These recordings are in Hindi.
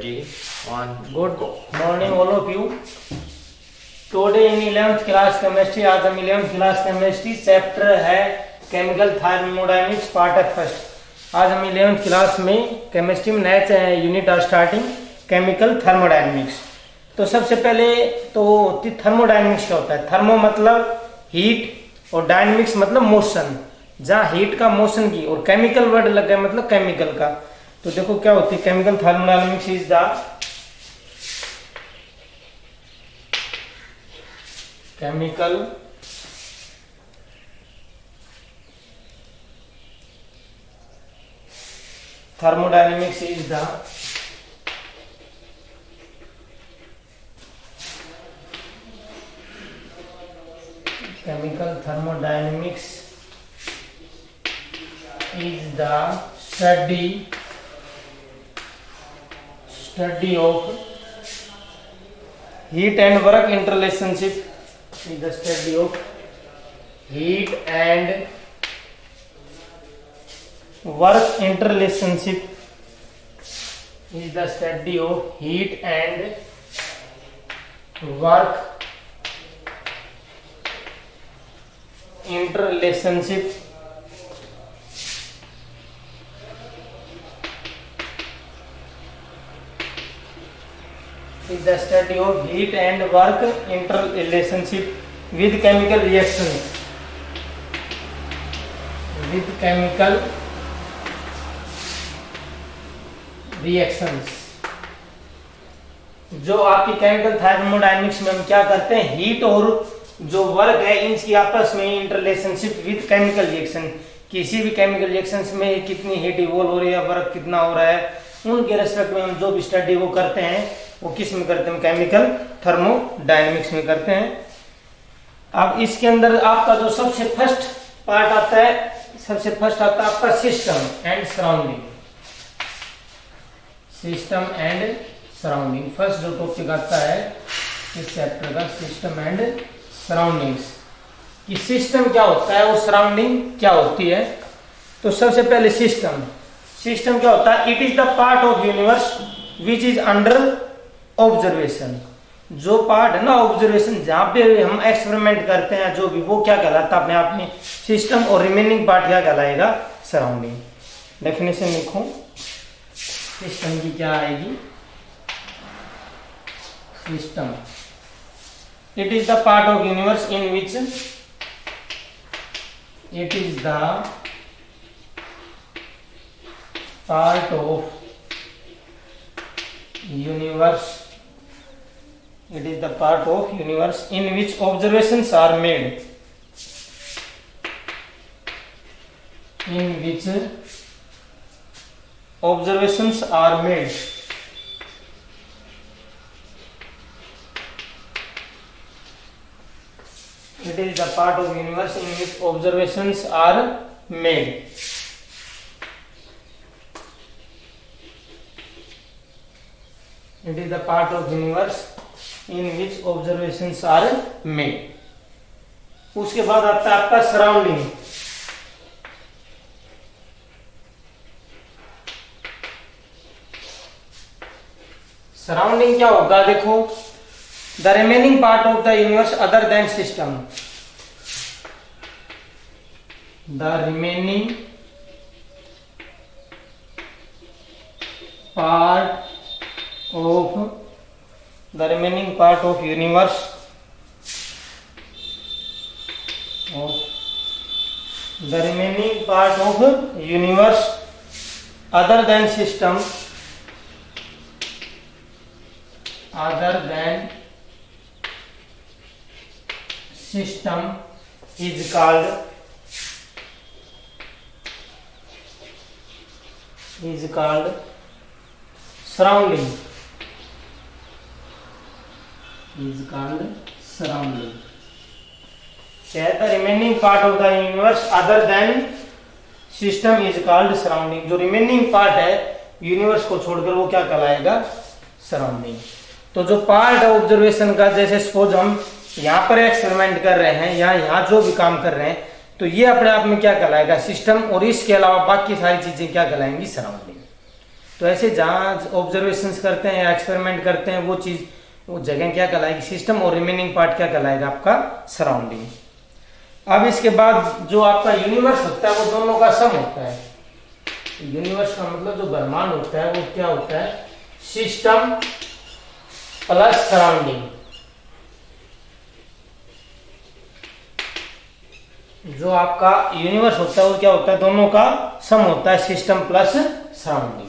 Ready? One. Good morning all of you. Today in 11th class chemistry, आज हम 11th class chemistry चैप्टर है केमिकल थर्मोडायनेमिक्स पार्ट है फर्स्ट। आज हम 11th क्लास में केमिस्ट्री में नया unit are starting chemical thermodynamics. तो सबसे पहले तो थर्मोडायनेमिक्स क्या होता है। थर्मो मतलब हीट और डायनेमिक्स मतलब मोशन, जहाँ हीट का मोशन की और केमिकल वर्ड लग गया मतलब केमिकल का। तो देखो क्या होती है chemical thermodynamics is the chemical thermodynamics is the chemical thermodynamics is the study of heat and work interrelationship, is the study of heat and work interrelationship, is the study of heat and work interrelationship, is the study of heat and work interrelationship with chemical reactions, with chemical reactions. जो आपकी केमिकल थर्मोडायनेमिक्स में हम क्या करते हैं, हीट और जो वर्क है इनकी आपस में इंटररिलेशनशिप विद केमिकल रिएक्शन। किसी भी केमिकल रिएक्शंस में कितनी हीट इवॉल्व हो रही है, वर्क कितना हो रहा है, उनके रेस्पेक्ट में हम जो भी स्टडी वो करते हैं वो किस में करते हैं, केमिकल थर्मोडायनेमिक्स में करते हैं। अब इसके अंदर आपका जो सबसे फर्स्ट पार्ट आता है, सबसे फर्स्ट आता है आपका system and surrounding. System and surrounding first जो टॉपिक आता है इस चैप्टर का, सिस्टम एंड सराउंडिंग्स। कि सिस्टम क्या होता है और सराउंडिंग क्या होती है। तो सबसे पहले सिस्टम क्या होता है, it is the part of universe which is under observation. जो पार्ट है ना ऑब्जर्वेशन, जहां पे हम एक्सपेरिमेंट करते हैं जो भी, वो क्या कहलाता है अपने आप में सिस्टम, और रिमेनिंग पार्ट क्या कहलाएगा, सराउंडिंग। डेफिनेशन लिखो सिस्टम की क्या आएगी, system it is the part of universe in which, it is the part of universe, it is the part of universe in which observations are made, in which observations are made, it is the part of universe in which observations are made, it is the part of universe in which observations are made। उसके बाद आता है आपका सराउंडिंग। सराउंडिंग क्या होगा, देखो the remaining part of the universe other than system, the remaining part of the remaining part of universe other than system is called surrounding, is called surrounding। The remaining part of the universe other than system is called surrounding। जो remaining part है यूनिवर्स को छोड़कर वो क्या कहलाएगा, सराउंडिंग। तो जो पार्ट है ऑब्जर्वेशन का, जैसे सपोज हम यहाँ पर एक्सपेरिमेंट कर रहे हैं या यहाँ जो भी काम कर रहे हैं, तो ये अपने आप में क्या कहलाएगा, सिस्टम, और इसके अलावा बाकी सारी चीजें क्या कहलाएंगी, सराउंडिंग। तो ऐसे जहाँ ऑब्जर्वेशंस करते हैं या एक्सपेरिमेंट करते हैं वो जगह क्या कहलाएगी, सिस्टम, और रिमेनिंग पार्ट क्या कहलाएगा, आपका सराउंडिंग। अब इसके बाद जो आपका यूनिवर्स होता है वो दोनों का सम होता है। यूनिवर्स का मतलब जो ब्रह्मांड होता है वो क्या होता है, सिस्टम प्लस सराउंडिंग। जो आपका यूनिवर्स होता है वो क्या होता है, दोनों का सम होता है, सिस्टम प्लस सराउंडिंग का।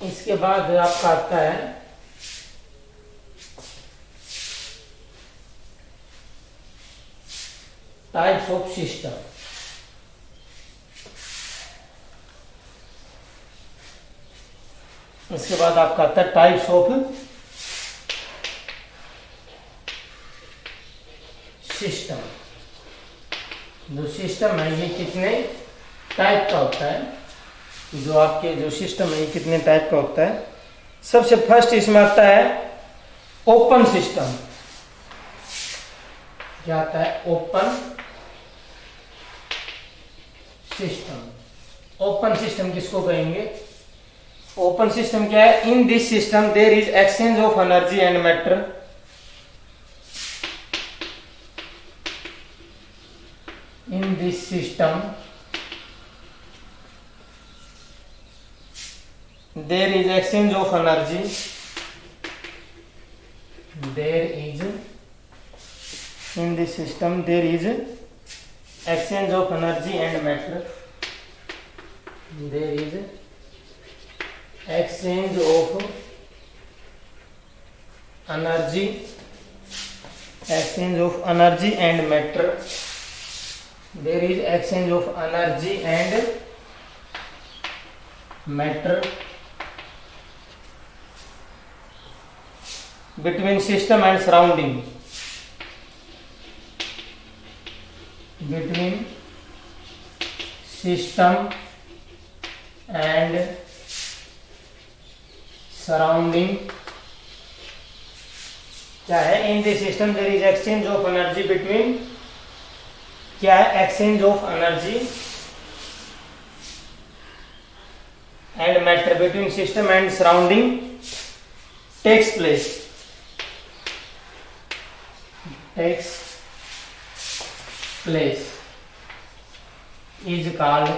इसके बाद आपका आता है टाइप्स ऑफ सिस्टम। इसके बाद आपका आता है टाइप्स ऑफ सिस्टम। जो सिस्टम है ये कितने टाइप का होता है, जो आपके जो सिस्टम है ये कितने टाइप का होता है। सबसे फर्स्ट इसमें आता है ओपन सिस्टम। क्या आता है, ओपन सिस्टम। ओपन सिस्टम किसको कहेंगे, ओपन सिस्टम क्या है, in this system there is exchange of energy and matter. In this system there is exchange of energy, there is in this system there is exchange of energy and matter, there is exchange of energy, exchange of energy and matter, there is exchange of energy and matter between system and surrounding, between system and surrounding क्या है, in this system there is exchange of energy between, क्या है, exchange of energy and matter between system and surrounding takes place, takes place is called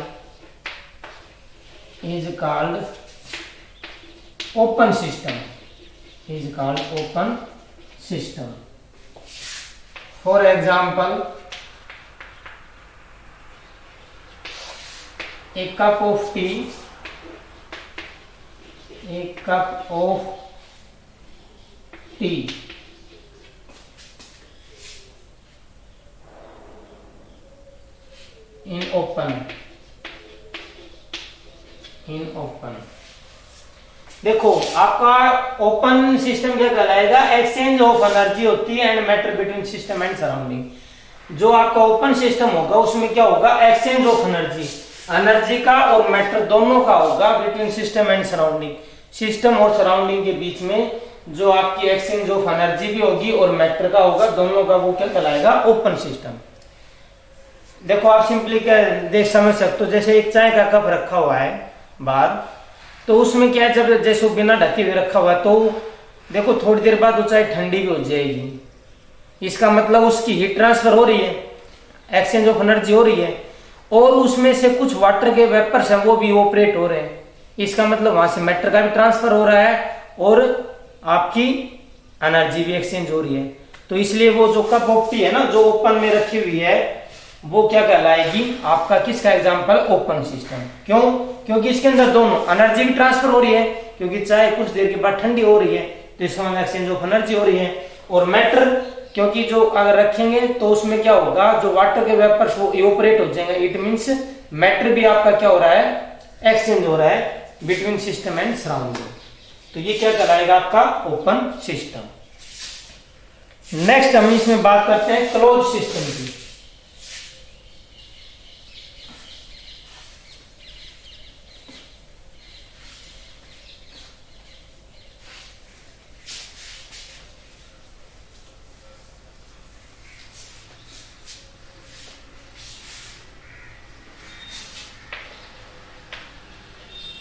open system, is called open system. For example, a cup of tea, a cup of tea in open, देखो आपका ओपन सिस्टम क्या कहलाएगा, एक्सचेंज ऑफ एनर्जी होती है and matter between system and surrounding. जो आपका ओपन सिस्टम होगा उसमें क्या होगा, एक्सचेंज ऑफ एनर्जी, एनर्जी का और मैटर दोनों का होगा between system and surrounding. System और सराउंडिंग के बीच में जो आपकी एक्सचेंज ऑफ एनर्जी भी होगी और मैटर का होगा, दोनों का वो क्या कहलाएगा, ओपन सिस्टम। देखो आप सिंपली क्या देख समझ सकते हो, जैसे एक चाय का कप रखा हुआ है बाहर, तो उसमें क्या है, जब जैसे वो बिना ढके हुए रखा हुआ है तो देखो थोड़ी देर बाद वो चाय ठंडी भी हो जाएगी। इसका मतलब उसकी हीट ट्रांसफर हो रही है, एक्सचेंज ऑफ एनर्जी हो रही है, और उसमें से कुछ वाटर के वेपर्स हैं वो भी ऑपरेट हो रहे हैं। इसका मतलब वहां से मैटर का भी ट्रांसफर हो रहा है और आपकी एनर्जी भी एक्सचेंज हो रही है। तो इसलिए वो जो कप ऑफ टी है ना, जो ओपन में रखी हुई है, वो क्या कहलाएगी, आपका किसका एग्जांपल, ओपन सिस्टम। क्यों, क्योंकि इसके अंदर दोनों एनर्जी भी ट्रांसफर हो रही है, क्योंकि चाय कुछ देर के बाद ठंडी हो रही है तो इसका मतलब एक्सचेंज ऑफ एनर्जी हो रही है, और मैटर क्योंकि जो अगर रखेंगे तो उसमें क्या होगा, जो वाटर के वेपर्स वो इवोपरेट हो जाएंगे। इट मींस मैटर भी आपका क्या हो रहा है, एक्सचेंज हो रहा है बिटवीन सिस्टम एंड सराउंडिंग। तो ये क्या कहलाएगा आपका ओपन सिस्टम। नेक्स्ट हम इसमें बात करते हैं क्लोज सिस्टम की।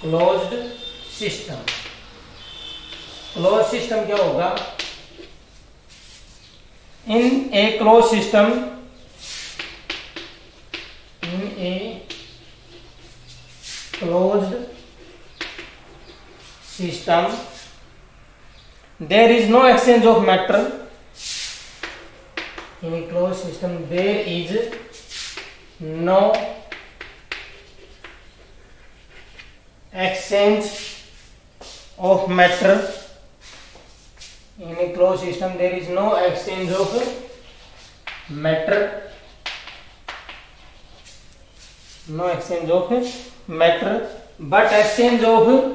Closed system. क्लोज सिस्टम क्या होगा? In a close system, in a closed system there is no exchange of matter. In a closed system there is no exchange of matter. In a closed system there is no exchange of matter. No exchange of matter, but exchange of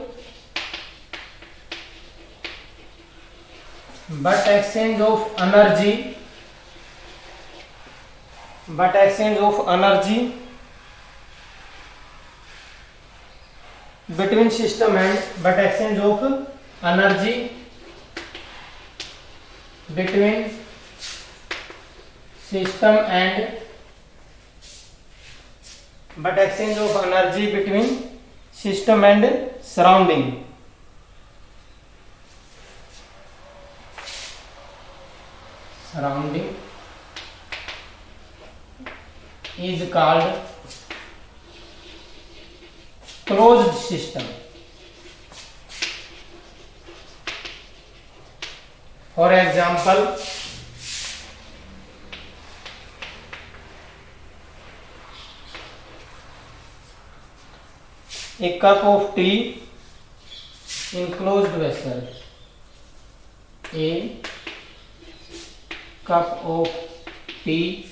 energy, between system and exchange of energy between system and surrounding. Surrounding is called closed system. For example, a cup of tea in closed vessel. A cup of tea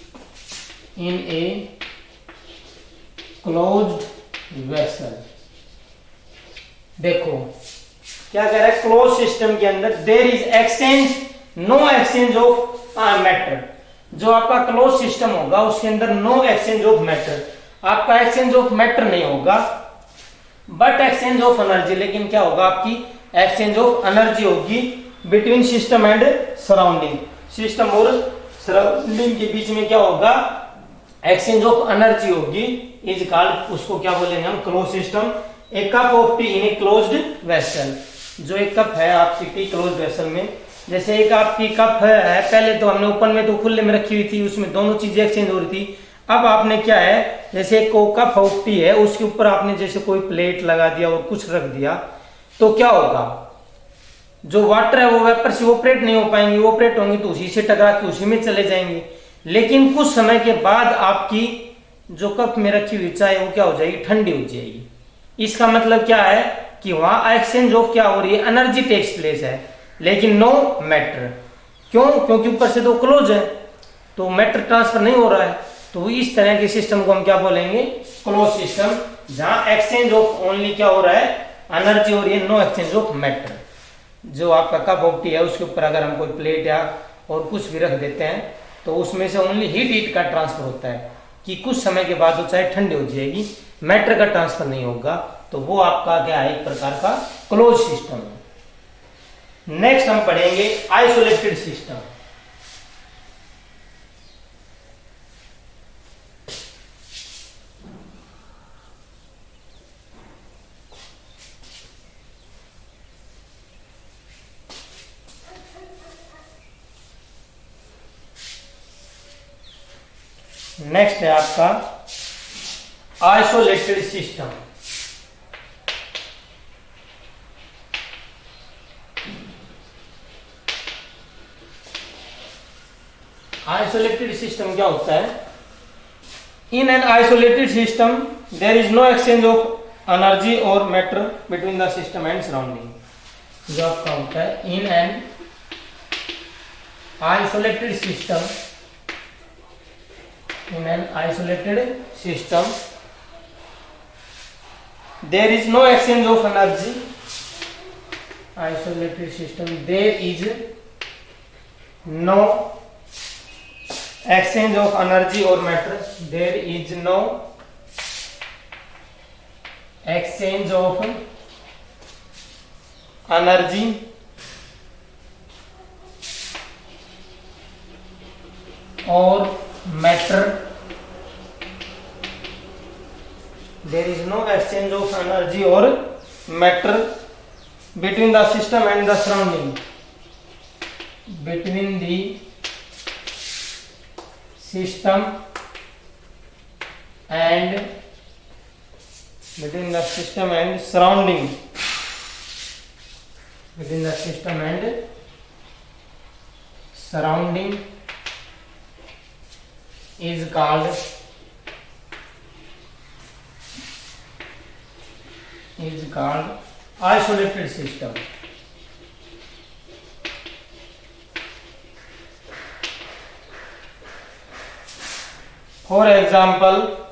in a closed vessel. देखो क्या कह रहा है? क्लोज सिस्टम के अंदर there is exchange, no exchange of matter. जो आपका क्लोज सिस्टम होगा उसके अंदर नो एक्सचेंज ऑफ मैटर, आपका एक्सचेंज ऑफ मैटर नहीं होगा, बट एक्सचेंज ऑफ एनर्जी। लेकिन क्या होगा? आपकी एक्सचेंज ऑफ एनर्जी होगी between system and surrounding. System और सराउंडिंग के बीच में क्या होगा? एक्सचेंज ऑफ एनर्जी होगी, इज कॉल्ड, उसको क्या बोलेंगे हम? Close system. A cup of T in a closed vessel. जो एक कप है आपकी टी क्लोज वेसल में, जैसे एक आपकी कप है, पहले तो हमने ओपन में तो खुले में रखी हुई थी, उसमें दोनों चीजें एक्सचेंज हो रही थी। अब आपने क्या है, जैसे एक कप ऑफ टी है, उसके ऊपर आपने जैसे कोई प्लेट लगा दिया और कुछ रख दिया, तो क्या होगा? जो वाटर है वो वेपर से ऑपरेट नहीं हो पाएंगे, ऑपरेट होंगी तो उसी से टकरा के उसी में चले जाएंगे। लेकिन कुछ समय के बाद आपकी जो कप में रखी हुई चाय वो क्या हो जाएगी? ठंडी हो जाएगी। इसका मतलब क्या है कि वहां एक्सचेंज ऑफ क्या हो रही है? एनर्जी टेक्स प्लेस है, लेकिन नो मैटर। क्यों? क्योंकि ऊपर से तो क्लोज है, तो मैटर ट्रांसफर नहीं हो रहा है। तो इस तरह के सिस्टम को हम क्या बोलेंगे? क्लोज सिस्टम, जहां एक्सचेंज ऑफ ओनली क्या हो रहा है? एनर्जी हो रही है, नो एक्सचेंज ऑफ मैटर। जो आपका कप ऑफ टी है उसके ऊपर अगर हम कोई प्लेट या और कुछ भी रख देते हैं तो उसमें से ओनली हीट का ट्रांसफर होता है, कि कुछ समय के बाद वो चाहे ठंडी हो जाएगी, मैटर का ट्रांसफर नहीं होगा। तो वो आपका क्या है? एक प्रकार का क्लोज सिस्टम है। नेक्स्ट हम पढ़ेंगे आइसोलेटेड सिस्टम। नेक्स्ट है आपका आइसोलेटेड सिस्टम। आइसोलेटेड सिस्टम क्या होता है? In an isolated system there is no exchange of energy और matter between the system and surrounding. जो आपका होता है in an isolated system, in an isolated system there is no exchange of energy. Isolated system there is no exchange of energy or matter. There is no exchange of energy or matter. There is no exchange of energy or matter between the system and the surrounding, between the system and between the system and surrounding, between the system and surrounding is called isolated system. For example,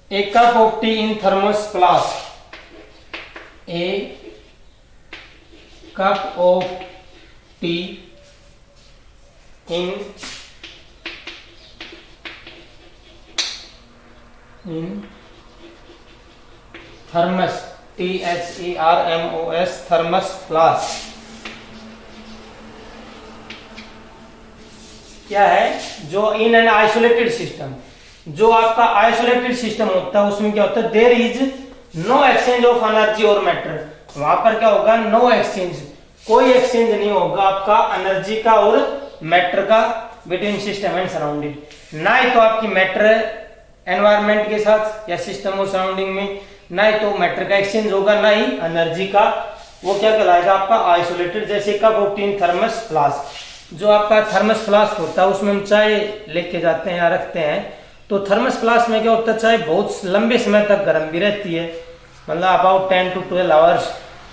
a cup of tea in thermos flask. A cup of tea in thermos, THERMOS, thermos flask. क्या है? जो इन एन आइसोलेटेड सिस्टम, जो आपका आइसोलेटेड सिस्टम होता है उसमें क्या होता है, there is no exchange of energy और मैटर. वहां पर क्या होगा, नो एक्सचेंज, कोई एक्सचेंज नहीं होगा आपका एनर्जी का और मैटर का बिटवीन सिस्टम एंड सराउंडिंग. ना ही तो आपकी मैटर एनवायरमेंट के साथ या सिस्टम और सराउंडिंग में, ना ही तो मैटर का एक्सचेंज होगा, ना ही एनर्जी का. वो क्या कहलाएगा आपका आइसोलेटेड. जैसे cup of T in thermos flask, जो आपका थर्मस फ्लास्क होता है उसमें हम चाय लेके जाते हैं या रखते हैं, तो थर्मस फ्लास्क में क्या होता है, चाय बहुत लंबे समय तक गर्म भी रहती है, मतलब अबाउट 10 to 12 आवर्स,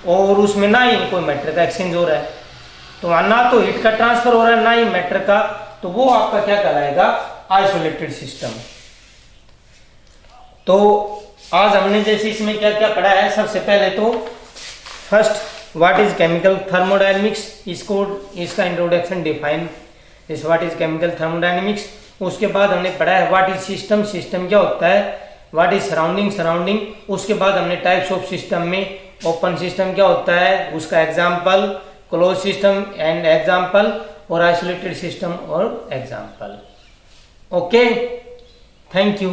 और उसमें ना ही कोई मैटर का एक्सचेंज हो रहा है, तो वहां ना तो हीट का ट्रांसफर हो रहा है ना ही मैटर का, तो वो आपका क्या कहलाएगा, आइसोलेटेड सिस्टम. तो आज हमने जैसे इसमें क्या क्या पढ़ा है, सबसे पहले तो first what is chemical thermodynamics, इसका इंट्रोडक्शन डिफाइन इस व्हाट इज केमिकल थर्मोडायनेमिक्स. उसके बाद हमने पढ़ा है व्हाट इज सिस्टम, सिस्टम क्या होता है, व्हाट इज सराउंडिंग, सराउंडिंग. उसके बाद हमने टाइप्स ऑफ सिस्टम में ओपन सिस्टम क्या होता है, उसका example, close system and example, और आइसोलेटेड सिस्टम और एग्जाम्पल. Okay, thank you.